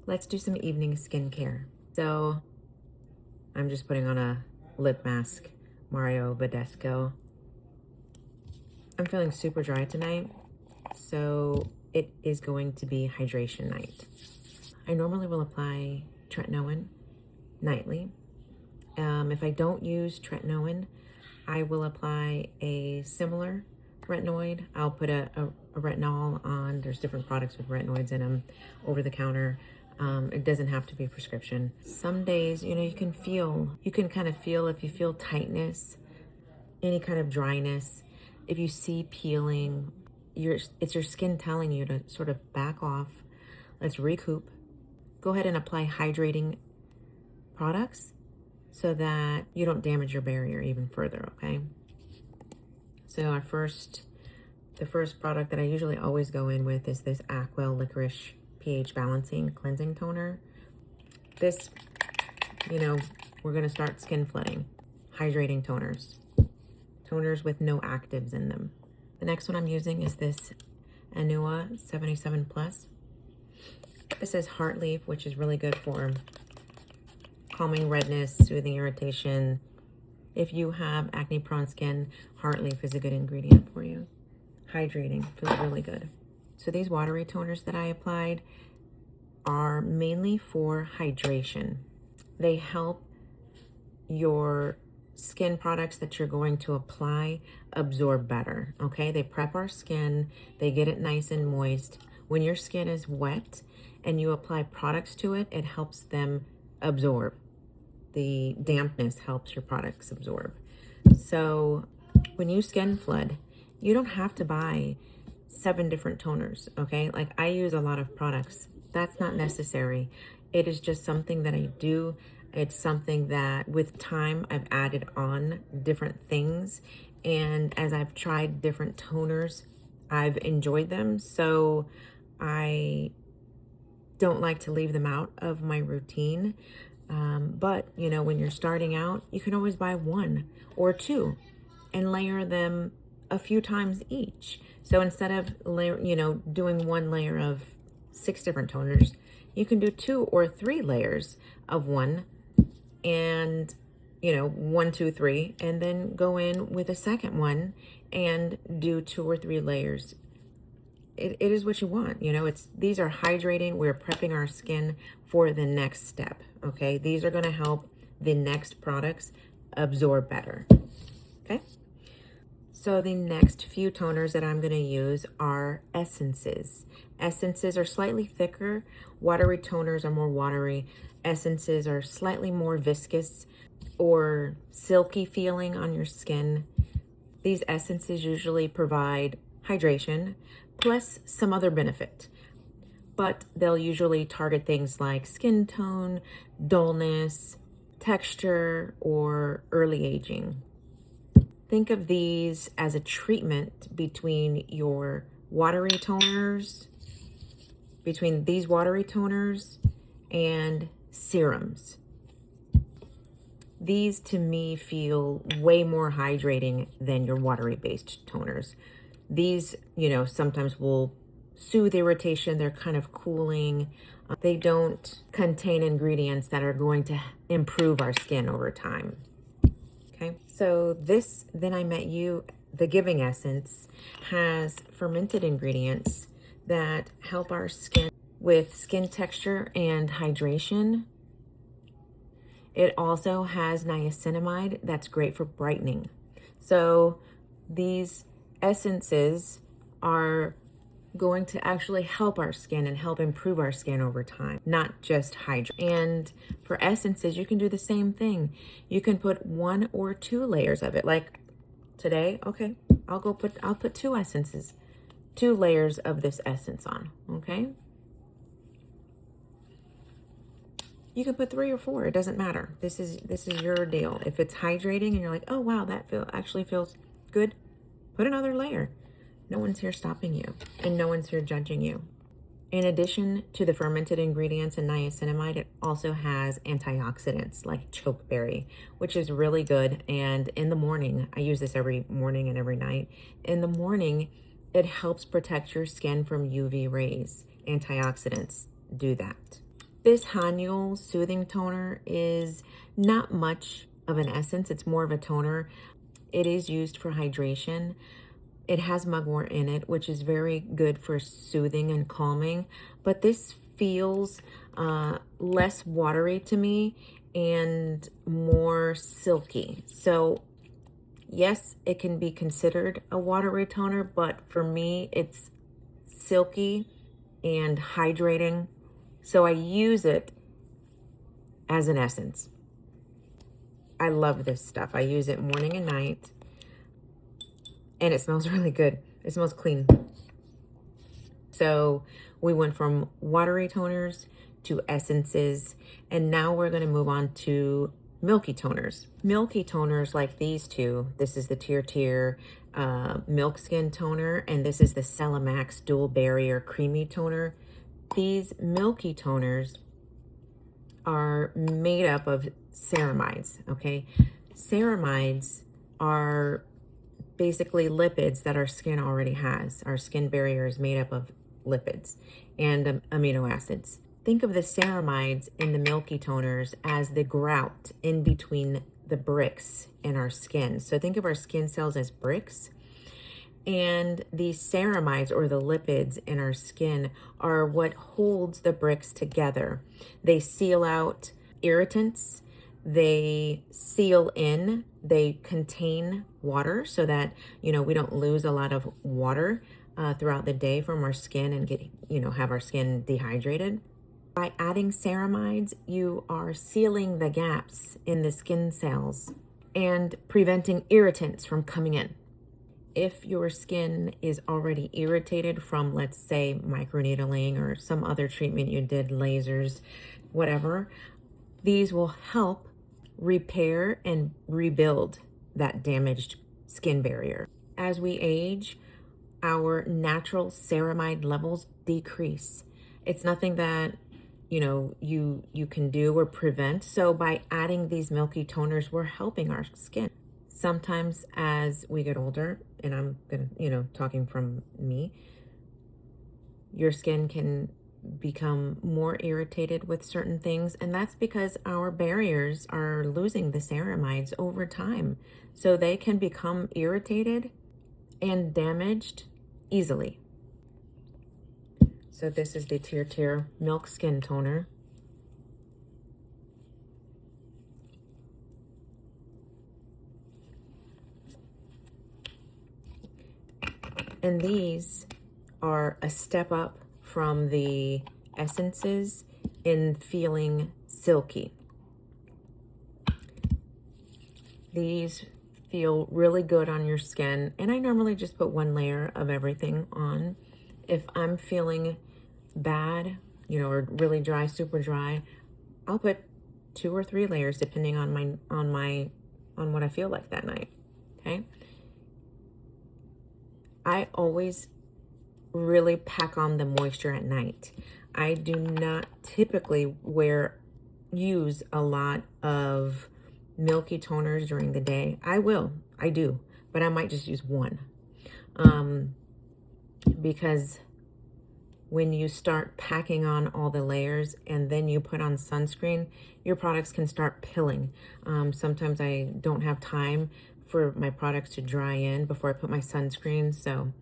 let's do some evening skincare. So I'm just putting on a lip mask, Mario Badescu. I'm feeling super dry tonight, so it is going to be hydration night. I normally will apply tretinoin nightly. If I don't use tretinoin, I will apply a similar retinoid. I'll put a retinol on. There's different products with retinoids in them over the counter. It doesn't have to be prescription. Some days, you can kind of feel if you feel tightness, any kind of dryness, if you see peeling, it's your skin telling you to sort of back off. Let's recoup. Go ahead and apply hydrating products so that you don't damage your barrier even further, okay? So the first product that I usually always go in with is this Aqua Licorice pH Balancing Cleansing Toner. This, we're gonna start skin flooding. Hydrating toners. Toners with no actives in them. The next one I'm using is this Anua 77 Plus. This is Heart Leaf, which is really good for calming redness, soothing irritation. If you have acne prone skin, Heart Leaf is a good ingredient for you. Hydrating, feels really good. So these watery toners that I applied are mainly for hydration. They help your skin products that you're going to apply absorb better, okay? They prep our skin, they get it nice and moist. When your skin is wet and you apply products to it, it helps them absorb. The dampness helps your products absorb. So when you skin flood, you don't have to buy 7 different toners, okay? Like I use a lot of products. That's not necessary. It is just something that I do. It's something that with time I've added on different things. And as I've tried different toners, I've enjoyed them. So I don't like to leave them out of my routine. But when you're starting out, you can always buy 1 or 2 and layer them a few times each. So instead of doing 1 layer of 6 different toners, you can do 2 or 3 layers of one and 1, 2, 3, and then go in with a second one and do 2 or 3 layers. It is what you want. These are hydrating. We're prepping our skin for the next step. Okay. These are going to help the next products absorb better. Okay. So the next few toners that I'm going to use are essences. Essences are slightly thicker. Watery toners are more watery. Essences are slightly more viscous or silky feeling on your skin. These essences usually provide hydration plus some other benefit, but they'll usually target things like skin tone, dullness, texture, or early aging. Think of these as a treatment between your watery toners, between these watery toners and serums. These to me feel way more hydrating than your watery based toners. These, sometimes will soothe irritation. They're kind of cooling. They don't contain ingredients that are going to improve our skin over time. Okay, so this Then I Met You, the Giving Essence, has fermented ingredients that help our skin with skin texture and hydration. It also has niacinamide that's great for brightening. So these essences are going to actually help our skin and help improve our skin over time, not just hydrate. And for essences, you can do the same thing. You can put 1 or 2 layers of it. Like today, okay, I'll put 2 essences, 2 layers of this essence on, okay? You can put 3 or 4, it doesn't matter. This is your deal. If it's hydrating and you're like, oh wow, that actually feels good, put another layer. No one's here stopping you, and no one's here judging you. In addition to the fermented ingredients and niacinamide, it also has antioxidants like chokeberry, which is really good. And in the morning, I use this every morning and every night. In the morning, it helps protect your skin from UV rays. Antioxidants do that. This Haniel Soothing Toner is not much of an essence. It's more of a toner. It is used for hydration. It has mugwort in it, which is very good for soothing and calming. But this feels less watery to me and more silky. So yes, it can be considered a watery toner, but for me, it's silky and hydrating. So I use it as an essence. I love this stuff. I use it morning and night, and it smells really good. It smells clean. So we went from watery toners to essences, and now we're going to move on to milky toners. Milky toners like these two. This is the Tier Milk Skin Toner, and this is the Celamax Dual Barrier Creamy Toner. These milky toners are made up of ceramides, okay? Ceramides are basically lipids that our skin already has. Our skin barrier is made up of lipids and amino acids. Think of the ceramides in the milky toners as the grout in between the bricks in our skin. So think of our skin cells as bricks. And these ceramides, or the lipids in our skin, are what holds the bricks together. They seal out irritants, they seal in, they contain water so that, we don't lose a lot of water throughout the day from our skin and get, have our skin dehydrated. By adding ceramides, you are sealing the gaps in the skin cells and preventing irritants from coming in. If your skin is already irritated from, let's say, microneedling or some other treatment you did, lasers, whatever, these will help repair and rebuild that damaged skin barrier. As we age, our natural ceramide levels decrease. It's nothing that you can do or prevent. So by adding these milky toners, we're helping our skin. Sometimes as we get older, and I'm gonna, talking from me, your skin can become more irritated with certain things, and that's because our barriers are losing the ceramides over time. So they can become irritated and damaged easily. So this is the Tier Milk Skin Toner. And these are a step up from the essences in feeling silky. These feel really good on your skin, and I normally just put one layer of everything on. If I'm feeling bad, or really dry, super dry, I'll put 2 or 3 layers depending on what I feel like that night. Okay. I always really pack on the moisture at night. I do not typically use a lot of milky toners during the day. I do, but I might just use one. Because when you start packing on all the layers and then you put on sunscreen, your products can start pilling. Sometimes I don't have time for my products to dry in before I put my sunscreen. So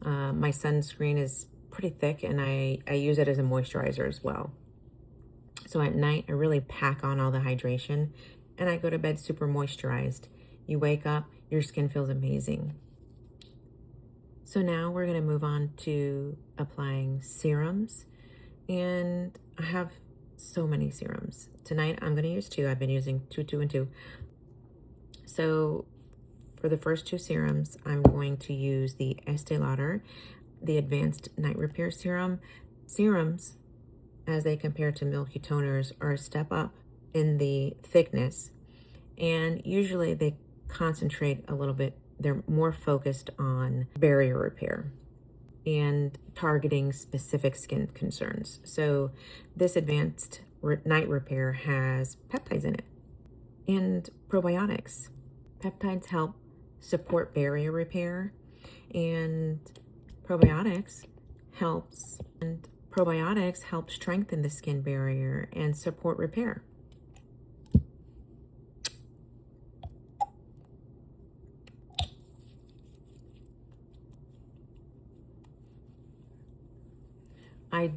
my sunscreen is pretty thick, and I use it as a moisturizer as well. So at night, I really pack on all the hydration, and I go to bed super moisturized. You wake up, your skin feels amazing. So now we're going to move on to applying serums, and I have so many serums. Tonight, I'm going to use 2. I've been using 2, 2, and 2. So for the first 2 serums, I'm going to use the Estee Lauder, the Advanced Night Repair Serum. Serums, as they compare to milky toners, are a step up in the thickness, and usually they concentrate a little bit. They're more focused on barrier repair and targeting specific skin concerns. So this Advanced Night Repair has peptides in it and probiotics. Peptides help support barrier repair, and probiotics helps and probiotics help strengthen the skin barrier and support repair. I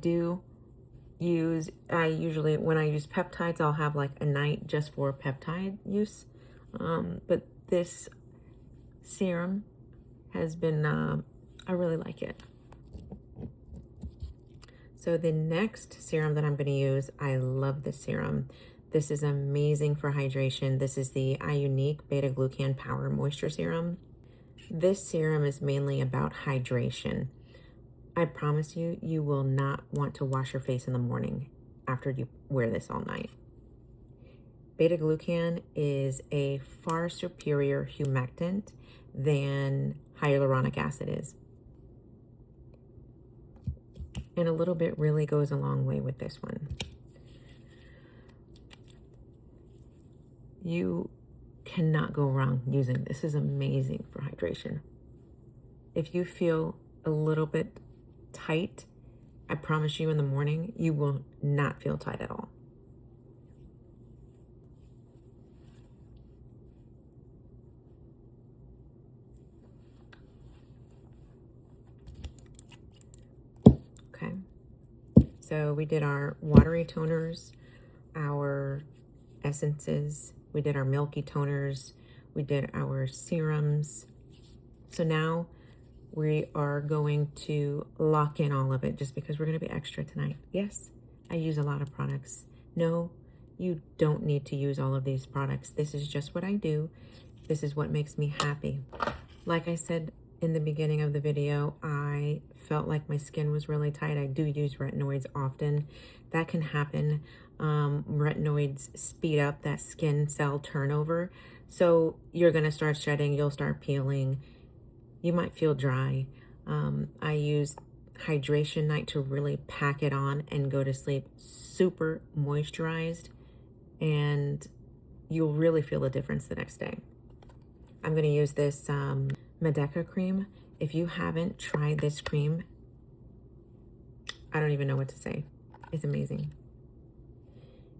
usually, when I use peptides, I'll have like a night just for peptide use. But this serum has been, I really like it. So the next serum that I'm going to use, I love this serum. This is amazing for hydration. This is the iUnique Beta Glucan Power Moisture Serum. This serum is mainly about hydration. I promise you, you will not want to wash your face in the morning after you wear this all night. Beta glucan is a far superior humectant than hyaluronic acid is. And a little bit really goes a long way with this one. You cannot go wrong using this. This is amazing for hydration. If you feel a little bit tight, I promise you in the morning, you will not feel tight at all. Okay, so we did our watery toners, our essences, we did our milky toners, we did our serums. So now we are going to lock in all of it just because we're going to be extra tonight. Yes, I use a lot of products. No, you don't need to use all of these products. This is just what I do. This is what makes me happy. Like I said in the beginning of the video, I felt like my skin was really tight. I do use retinoids often. That can happen. Retinoids speed up that skin cell turnover. So you're going to start shedding. You'll start peeling. You might feel dry. I use hydration night to really pack it on and go to sleep super moisturized, and you'll really feel the difference the next day. I'm going to use this Medeca cream. If you haven't tried this cream, I don't even know what to say. It's amazing.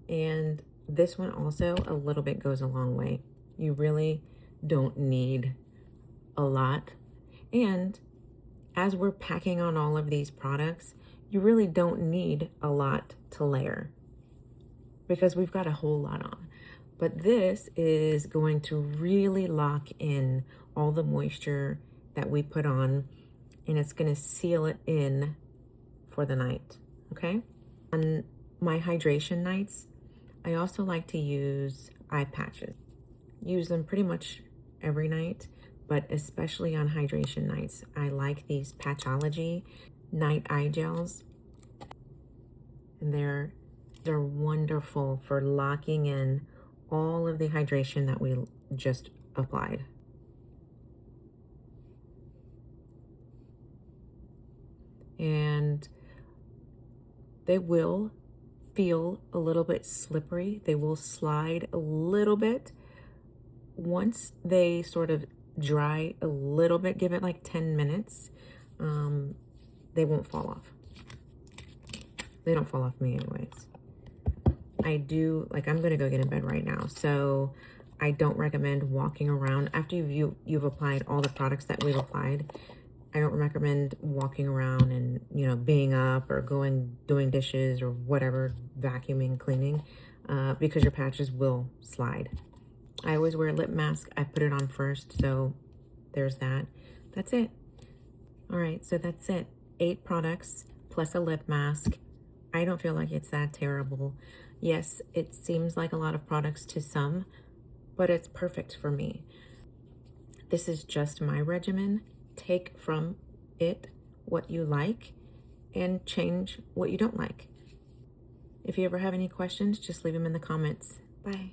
And this one also a little bit goes a long way. You really don't need a lot. And as we're packing on all of these products, you really don't need a lot to layer because we've got a whole lot on. But this is going to really lock in all the moisture that we put on, and it's going to seal it in for the night, okay? On my hydration nights, I also like to use eye patches. Use them pretty much every night, but especially on hydration nights. I like these Patchology night eye gels, and they're wonderful for locking in all of the hydration that we just applied. And they will feel a little bit slippery. They will slide a little bit. Once they sort of dry a little bit, give it like 10 minutes, they won't fall off. They don't fall off me anyways. I'm going to go get in bed right now. So I don't recommend walking around after you've applied all the products that we've applied. I don't recommend walking around and, being up or doing dishes or whatever, vacuuming, cleaning, because your patches will slide. I always wear a lip mask. I put it on first. So there's that. That's it. All right. So that's it. 8 products plus a lip mask. I don't feel like it's that terrible. Yes, it seems like a lot of products to some, but it's perfect for me. This is just my regimen. Take from it what you like and change what you don't like. If you ever have any questions, just leave them in the comments. Bye.